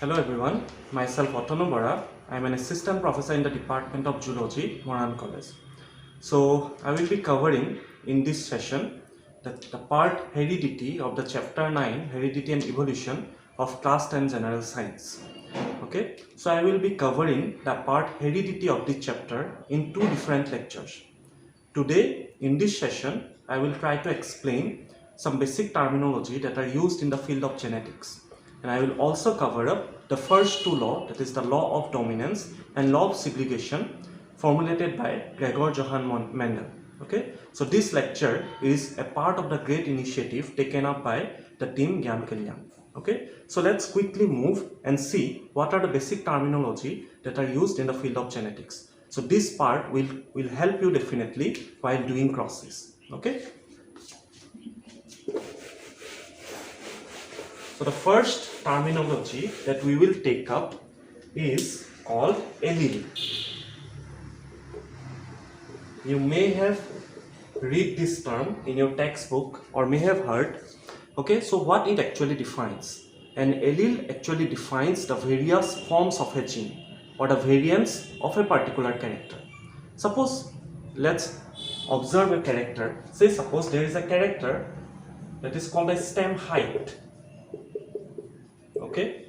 Hello everyone, myself Atanu Bora. I am an assistant professor in the Department of Zoology, MORAN College. So I will be covering in this session the part Heredity of the chapter 9, Heredity and Evolution of Class 10 General Science. Okay, so I will be covering the part Heredity of this chapter in two different lectures. Today in this session, I will try to explain some basic terminology that are used in the field of genetics. And I will also cover up the first two laws, that is the law of dominance and law of segregation formulated by Gregor Johan Mendel. Okay, so this lecture is a part of the great initiative taken up by the team GYANKALYAN. Okay, so let's quickly move and see what are the basic terminology that are used in the field of genetics. So this part will help you definitely while doing crosses. Okay. So the first terminology that we will take up is called allele. You may have read this term in your textbook or may have heard. Okay, so what it actually defines? An allele actually defines the various forms of a gene or the variants of a particular character. Suppose let's observe a character. Say suppose there is a character that is called a stem height. Okay,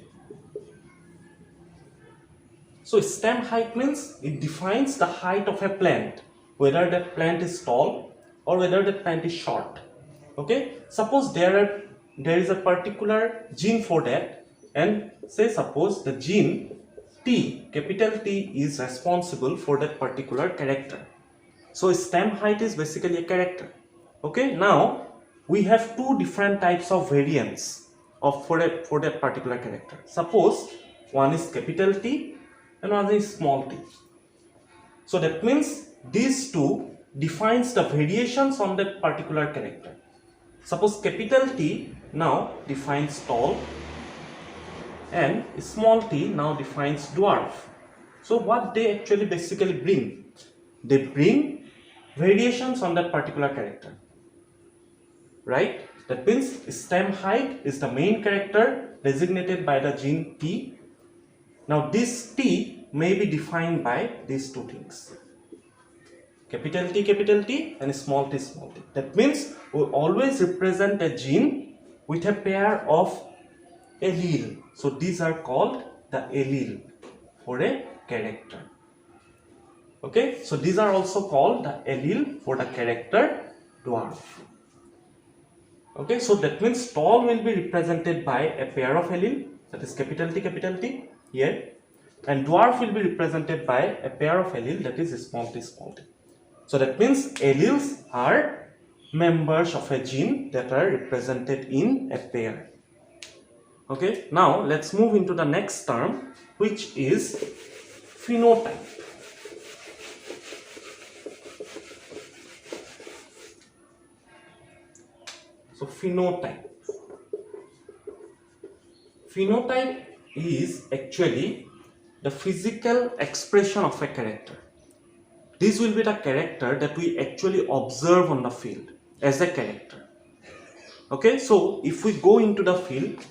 so stem height means it defines the height of a plant, whether that plant is tall or whether that plant is short. Okay, suppose there is a particular gene for that, and say suppose the gene T, capital T, is responsible for that particular character. So stem height is basically a character. Okay, now we have two different types of variants for that particular character. Suppose one is capital T and one is small t. So that means these two defines the variations on that particular character. Suppose capital T now defines tall and small t now defines dwarf. So what they actually basically bring? They bring variations on that particular character, right? That means stem height is the main character designated by the gene T. Now this T may be defined by these two things, capital T and small t. That means we always represent a gene with a pair of allele. So these are called the allele for a character. Okay, so these are also called the allele for the character dwarf. Okay, so that means tall will be represented by a pair of allele, that is capital T here, and dwarf will be represented by a pair of allele, that is small t. So that means alleles are members of a gene that are represented in a pair. Okay, now let's move into the next term, which is phenotype. So phenotype is actually the physical expression of a character. This will be the character that we actually observe on the field as a character. Okay, so if we go into the field,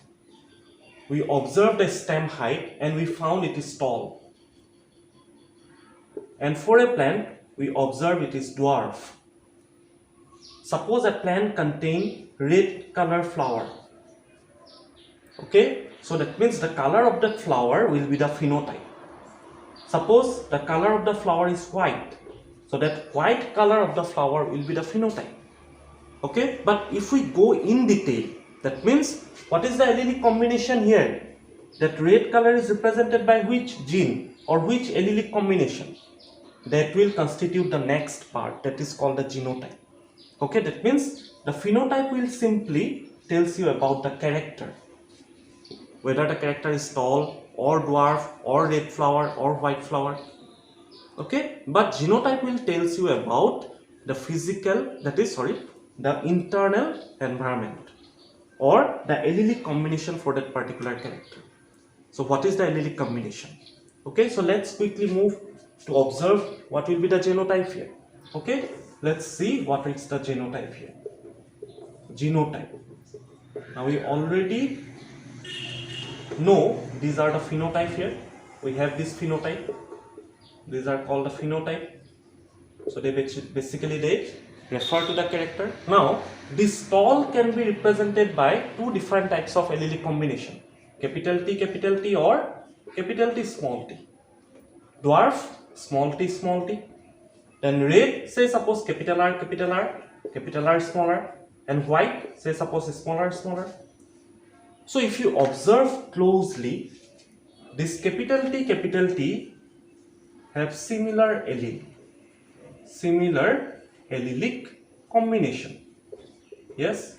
we observe the stem height and we found it is tall. And for a plant, we observe it is dwarf. Suppose a plant contains red color flower. Okay, so that means the color of that flower will be the phenotype. Suppose the color of the flower is white, so that white color of the flower will be the phenotype. Okay, but if we go in detail, that means what is the allele combination here? That red color is represented by which gene or which allele combination? That will constitute the next part, that is called the genotype. Okay, that means the phenotype will simply tells you about the character, whether the character is tall or dwarf or red flower or white flower. Okay, but genotype will tells you about the physical, the internal environment or the allele combination for that particular character. So what is the allele combination? Okay, so let's quickly move to observe what will be the genotype here. Okay, let's see what is the genotype here. Genotype. Now we already know these are the phenotype here. We have this phenotype. These are called the phenotype. So they basically they refer to the character. Now this tall can be represented by two different types of allelic combination, capital T or capital T small t. Dwarf small t. Then red, say suppose capital R, capital R smaller, and white, say suppose smaller. So if you observe closely, this capital T have similar allelic combination. Yes.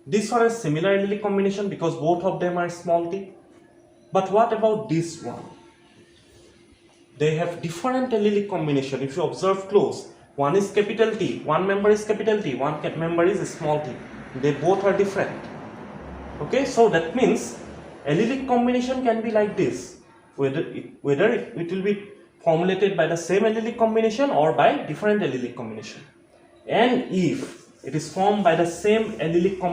This one has similar allelic combination because both of them are small t. But what about this one? They have different allelic combination. If you observe close, one is capital T, one member is capital T, one member is small t. They both are different. Okay, so that means allelic combination can be like this. Whether it will be formulated by the same allelic combination or by different allelic combination. And if it is formed by the same allelic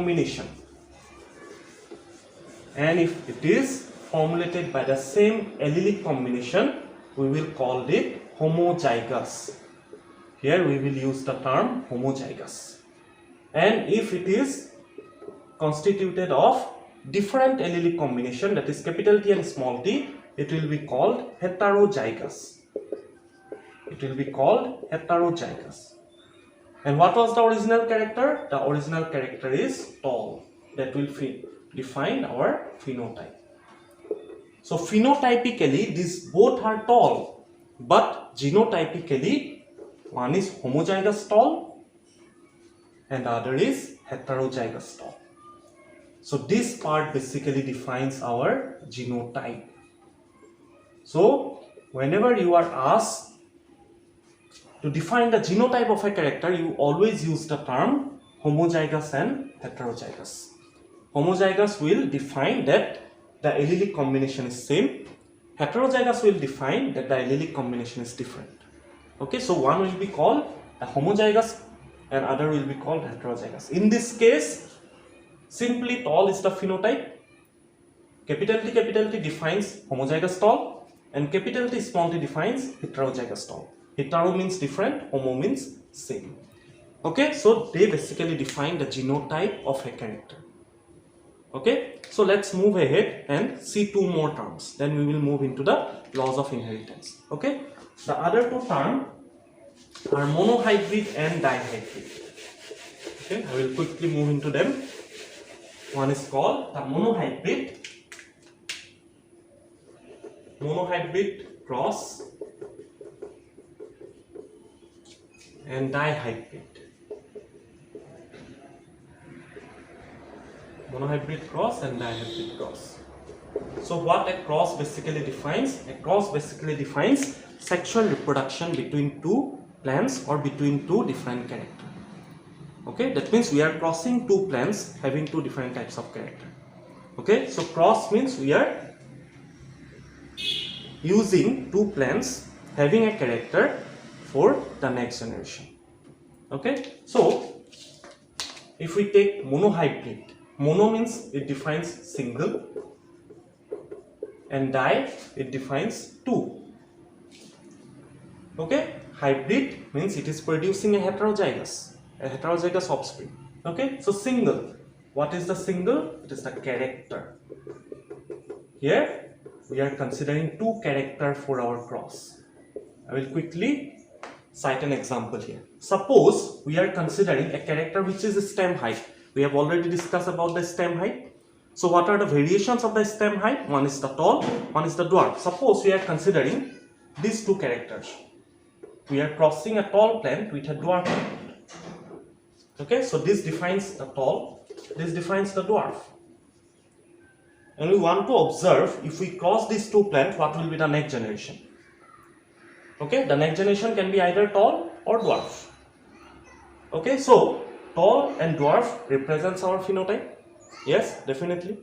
combination, we will call it homozygous. Here we will use the term homozygous. And if it is constituted of different allelic combination, that is capital T and small t, it will be called heterozygous. And what was the original character? The original character is tall. That will define our phenotype. So phenotypically these both are tall, but genotypically one is homozygous tall and the other is heterozygous tall. So this part basically defines our genotype. So whenever you are asked to define the genotype of a character, you always use the term homozygous and heterozygous. Homozygous will define that the allelic combination is same. Heterozygous will define that the allelic combination is different. Okay, so one will be called the homozygous and other will be called heterozygous. In this case, simply tall is the phenotype. Capital T defines homozygous tall and capital T small t defines heterozygous tall. Hetero means different, homo means same. Okay, so they basically define the genotype of a character. Okay, so let's move ahead and see two more terms. Then we will move into the laws of inheritance. Okay, the other two terms are monohybrid and dihybrid. Okay, I will quickly move into them. One is called the monohybrid cross and dihybrid. Monohybrid cross and dihybrid cross. So what a cross basically defines? A cross basically defines sexual reproduction between two plants or between two different characters. Okay, that means we are crossing two plants having two different types of character. Okay, so cross means we are using two plants having a character for the next generation. Okay, so if we take monohybrid, mono means it defines single and di it defines two. Okay, hybrid means it is producing a heterozygous offspring. Okay, so single, what is the single? It is the character. Here we are considering two characters for our cross. I will quickly cite an example here. Suppose we are considering a character which is stem height. We have already discussed about the stem height. So what are the variations of the stem height? One is the tall, one is the dwarf. Suppose we are considering these two characters. We are crossing a tall plant with a dwarf plant. Okay, so this defines the tall, this defines the dwarf. And we want to observe if we cross these two plants, what will be the next generation. Okay, the next generation can be either tall or dwarf. Okay, so tall and dwarf represents our phenotype. Yes, definitely.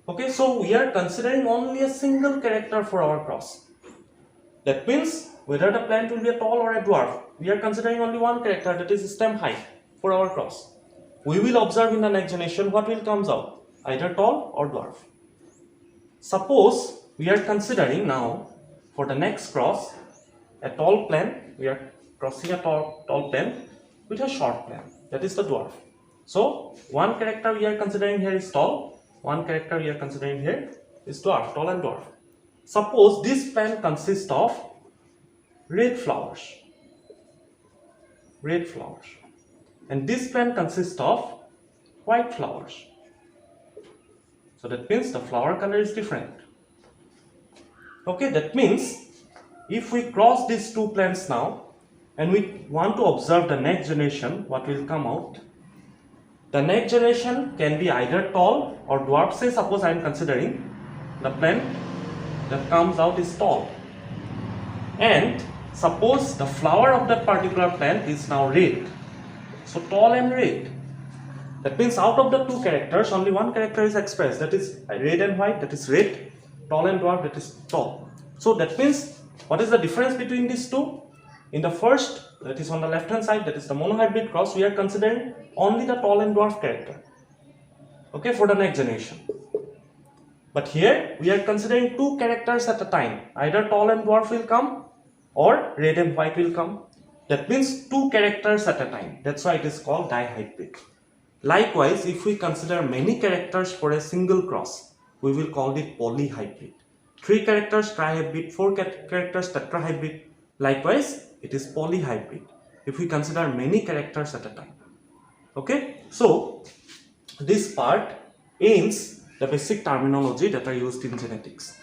Okay, so we are considering only a single character for our cross. That means whether the plant will be a tall or a dwarf, we are considering only one character, that is stem height for our cross. We will observe in the next generation what will comes out. either tall or dwarf. Suppose we are considering now for the next cross a tall plant. We are crossing a tall plant with a short plant, that is the dwarf. So one character we are considering here is tall, one character we are considering here is dwarf, tall and dwarf. Suppose this plant consists of red flowers, and this plant consists of white flowers. So that means the flower color is different. Okay, that means if we cross these two plants now and we want to observe the next generation, what will come out? The next generation can be either tall or dwarf. Say suppose I am considering the plant that comes out is tall, and suppose the flower of that particular plant is now red. So tall and red. That means out of the two characters, only one character is expressed, that is red and white, that is red, tall and dwarf, that is tall. So that means what is the difference between these two? In the first, that is on the left hand side, that is the monohybrid cross, we are considering only the tall and dwarf character, okay, for the next generation. But here we are considering two characters at a time, either tall and dwarf will come or red and white will come. That means two characters at a time. That's why it is called dihybrid. Likewise, if we consider many characters for a single cross, we will call it polyhybrid. 3 characters trihybrid, 4 characters tetrahybrid. Likewise, it is polyhybrid if we consider many characters at a time. Okay, so this part ends the basic terminology that are used in genetics.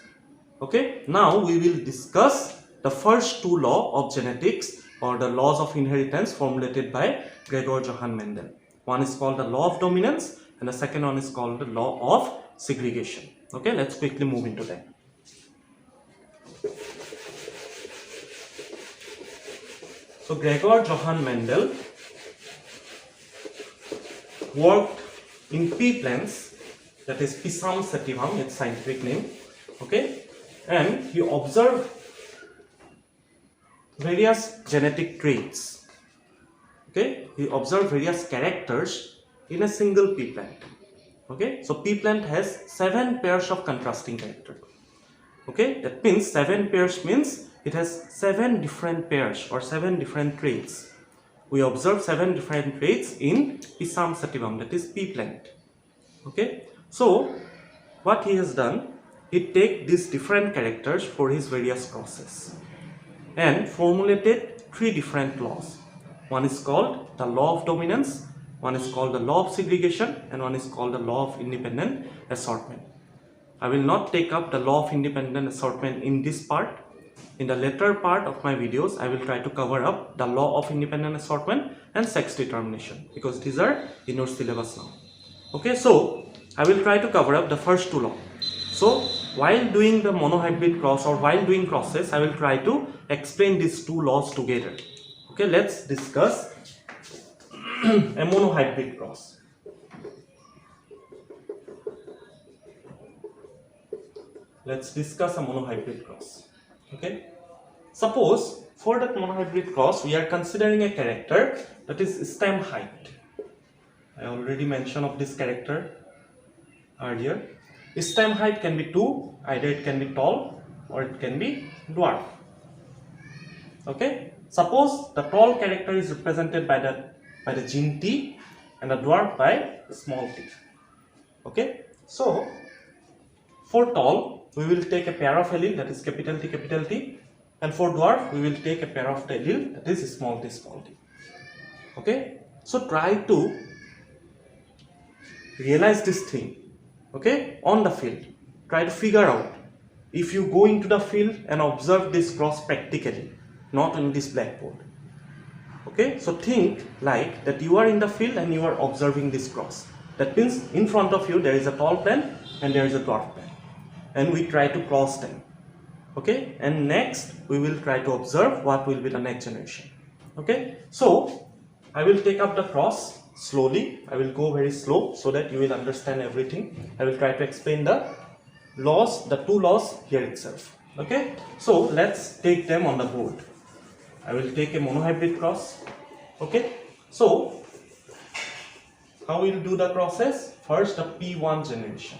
Okay, now we will discuss the first 2 laws of genetics, or the laws of inheritance formulated by Gregor Johan Mendel. One is called the law of dominance and the second one is called the law of segregation. Okay, let's quickly move into that. So Gregor Johan Mendel worked in pea plants, that is Pisum sativum, its scientific name. Okay, and he observed various genetic traits. Okay, he observed various characters in a single pea plant. Okay, so pea plant has 7 pairs of contrasting character. Okay, that means 7 pairs means it has 7 different pairs or 7 different traits. We observe 7 different traits in Pisum sativum, that is pea plant. Okay, so what he has done, he take these different characters for his various crosses and formulated 3 different laws. One is called the law of dominance, one is called the law of segregation, and one is called the law of independent assortment. I will not take up the law of independent assortment in this part. In the later part of my videos, I will try to cover up the law of independent assortment and sex determination, because these are in your syllabus now. Okay, so I will try to cover up the first 2 laws. So while doing the monohybrid cross or while doing crosses, I will try to explain these 2 laws together. Okay, let's discuss a monohybrid cross. Let's discuss a monohybrid cross. Okay, suppose for that monohybrid cross we are considering a character that is stem height. I already mentioned of this character earlier. Stem height can be 2, either it can be tall or it can be dwarf. Okay, suppose the tall character is represented by the gene T and the dwarf by small t. Okay, so for tall we will take a pair of allele, that is capital T, and for dwarf we will take a pair of allele, that is small t. Okay, so try to realize this thing. Okay, on the field, try to figure out if you go into the field and observe this cross practically, not on this blackboard. Okay, so think like that you are in the field and you are observing this cross. That means in front of you there is a tall plant and there is a dwarf plant, and we try to cross them. Okay, and next we will try to observe what will be the next generation. Okay, so I will take up the cross slowly. I will go very slow so that you will understand everything. I will try to explain the laws, the 2 laws here itself. Okay, so let's take them on the board. I will take a monohybrid cross. Okay, so How we will do the process? First, the P1 generation.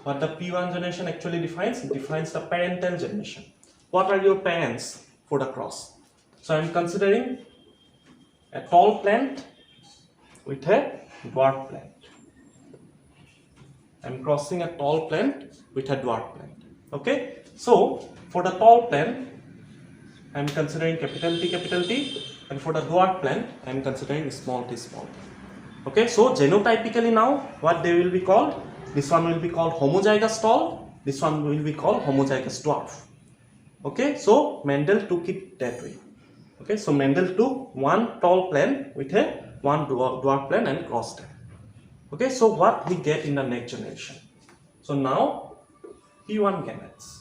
What the P1 generation actually defines? It defines the parental generation. What are your parents for the cross? So I am considering a tall plant with a dwarf plant. I am crossing a tall plant with a dwarf plant. Okay. So for the tall plant, I am considering capital T, and for the dwarf plant, I am considering small t. Okay. So genotypically now, what they will be called? This one will be called homozygous tall. This one will be called homozygous dwarf. Okay. So Mendel took it that way. Okay. So Mendel took one tall plant with one dwarf plant and crossed it. Okay. So what we get in the next generation? So now P1 gametes.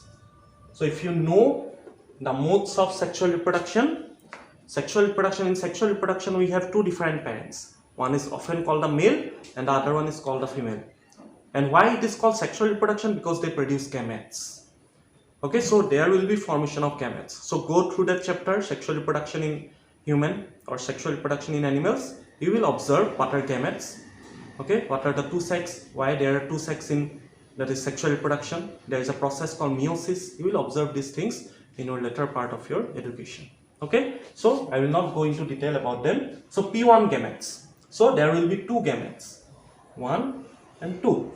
So if you know the modes of sexual reproduction, in sexual reproduction we have two different parents. One is often called the male and the other one is called the female. And why it is called sexual reproduction? Because they produce gametes. Okay, so there will be formation of gametes. So go through that chapter, sexual reproduction in human or sexual reproduction in animals. You will observe what are gametes. Okay, what are the two sex? Why there are two sex in that is sexual reproduction? There is a process called meiosis. You will observe these things in your later part of your education. Okay, so I will not go into detail about them. So P1 gametes. So there will be two gametes, 1 and 2.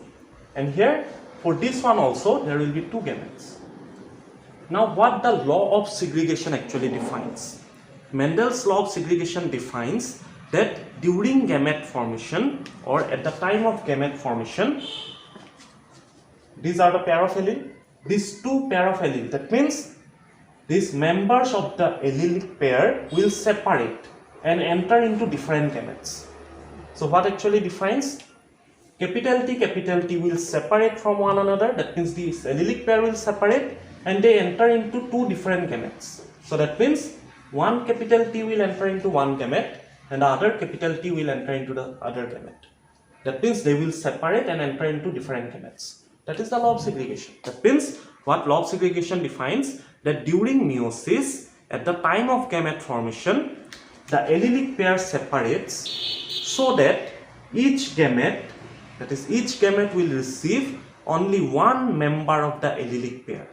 And here for this one also there will be two gametes. Now what the law of segregation actually defines? Mendel's law of segregation defines that during gamete formation or at the time of gamete formation, these are the pair of allele. These two pair of allele, that means these members of the allelic pair will separate and enter into different gametes. So what actually defines? Capital T will separate from one another. That means this allelic pair will separate and they enter into two different gametes. So that means one capital T will enter into one gamete and the other capital T will enter into the other gamete. That means they will separate and enter into different gametes. That is the law of segregation. That means what law of segregation defines? That during meiosis, at the time of gamete formation, the allelic pair separates so that each gamete, that is each gamete will receive only one member of the allelic pair,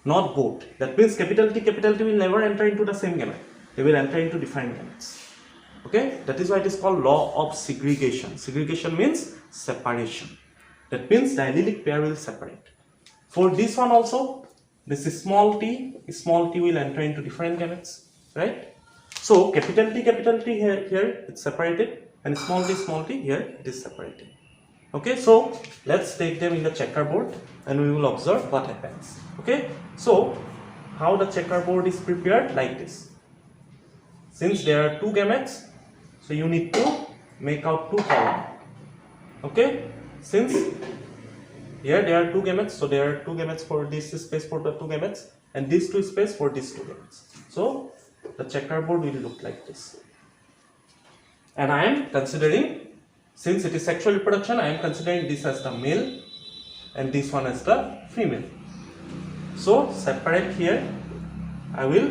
not both. That means capital T will never enter into the same gamete. They will enter into different gametes. Okay, that is why it is called law of segregation. Segregation means separation. That means the allelic pair will separate. For this one also, this is small t will enter into different gametes, right? So capital T here it's separated, and small t here it is separated. Okay, so let's take them in the checkerboard and we will observe what happens. Okay, so how the checkerboard is prepared? Like this. Since there are two gametes, so you need to make out two columns. Okay, since here there are two gametes, so there are two gametes for this space for the two gametes and these two space for these two gametes. So the checkerboard will look like this. And I am considering, since it is sexual reproduction, I am considering this as the male and this one as the female. So separate here, I will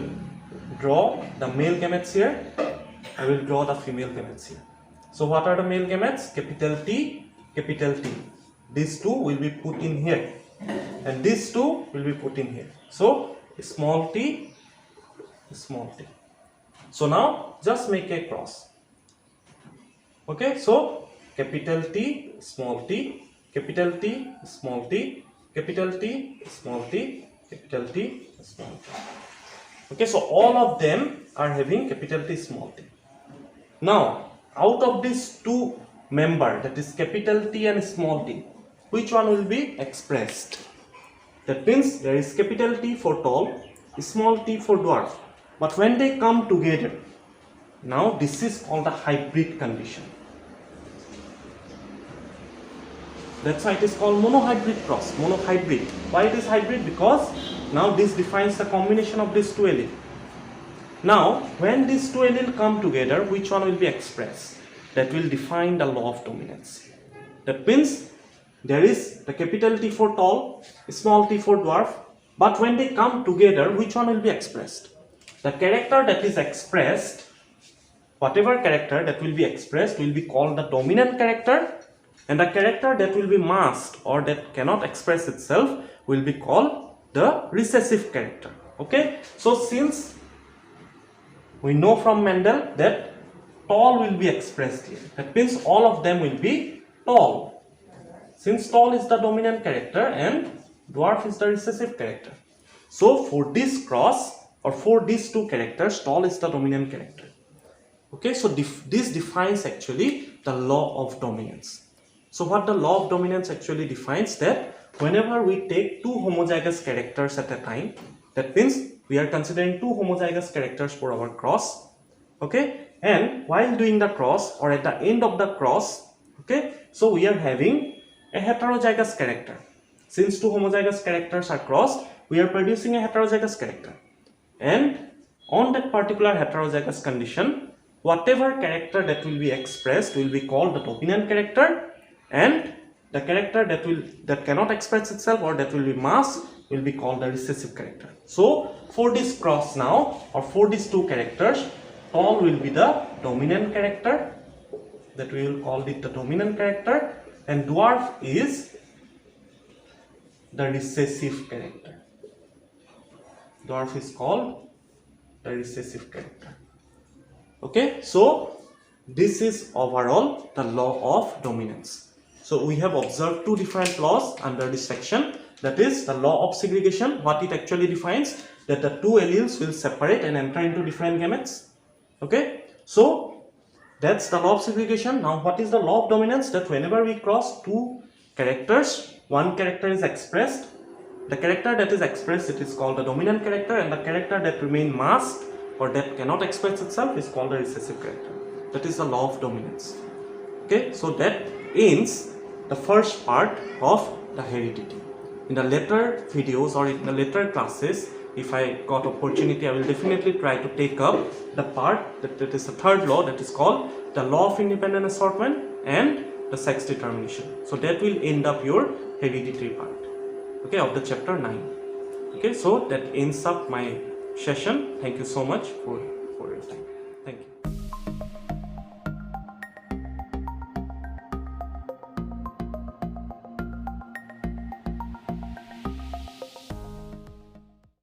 draw the male gametes here, I will draw the female gametes here. So what are the male gametes? Capital T. These two will be put in here and these two will be put in here. So small t. So now just make a cross. Okay, so capital T, small t, capital T, small t, capital T, small t, capital T, small t. Okay, so all of them are having capital T, small t. Now, out of these two members, that is capital T and small t, which one will be expressed? That means there is capital T for tall, small t for dwarf. But when they come together, now this is called the hybrid condition. That's why it is called monohybrid cross, monohybrid. Why it is hybrid? Because now this defines the combination of these two alleles. Now, when these two alleles come together, which one will be expressed? That will define the law of dominance. That means there is the capital T for tall, small t for dwarf, but when they come together, which one will be expressed? The character that is expressed whatever character that will be expressed will be called the dominant character, and the character that will be masked or that cannot express itself will be called the recessive character. Okay, so since we know from Mendel that tall will be expressed here, that means all of them will be tall, since tall is the dominant character and dwarf is the recessive character. So for this cross or for these two characters, tall is the dominant character. Okay, so this defines actually the law of dominance. So what the law of dominance actually defines, that whenever we take two homozygous characters at a time, that means we are considering two homozygous characters for our cross. Okay, and while doing the cross or at the end of the cross, okay, so we are having a heterozygous character. Since two homozygous characters are crossed, we are producing a heterozygous character, and on that particular heterozygous condition, whatever character that will be expressed will be called the dominant character, and the character that cannot express itself or that will be masked will be called the recessive character. So for this cross now, or for these two characters, tall will be the dominant character, that we will call it the dominant character, and dwarf is the recessive character. Dwarf is called the recessive character. Okay, so this is overall the law of dominance. So we have observed two different laws under this section. That is the law of segregation. What it actually defines, that the two alleles will separate and enter into different gametes. Okay, so that's the law of segregation. Now what is the law of dominance? That whenever we cross two characters, one character is expressed. The character that is expressed, it is called the dominant character, and the character that remain masked or that cannot express itself is called the recessive character. That is the law of dominance. Okay, so that ends the first part of the heredity. In the later videos or in the later classes, if I got opportunity, I will definitely try to take up the part that is the third law, that is called the law of independent assortment and the sex determination. So that will end up your hereditary part, okay, of the chapter 9. Okay, so that ends up my session. Thank you so much for your time.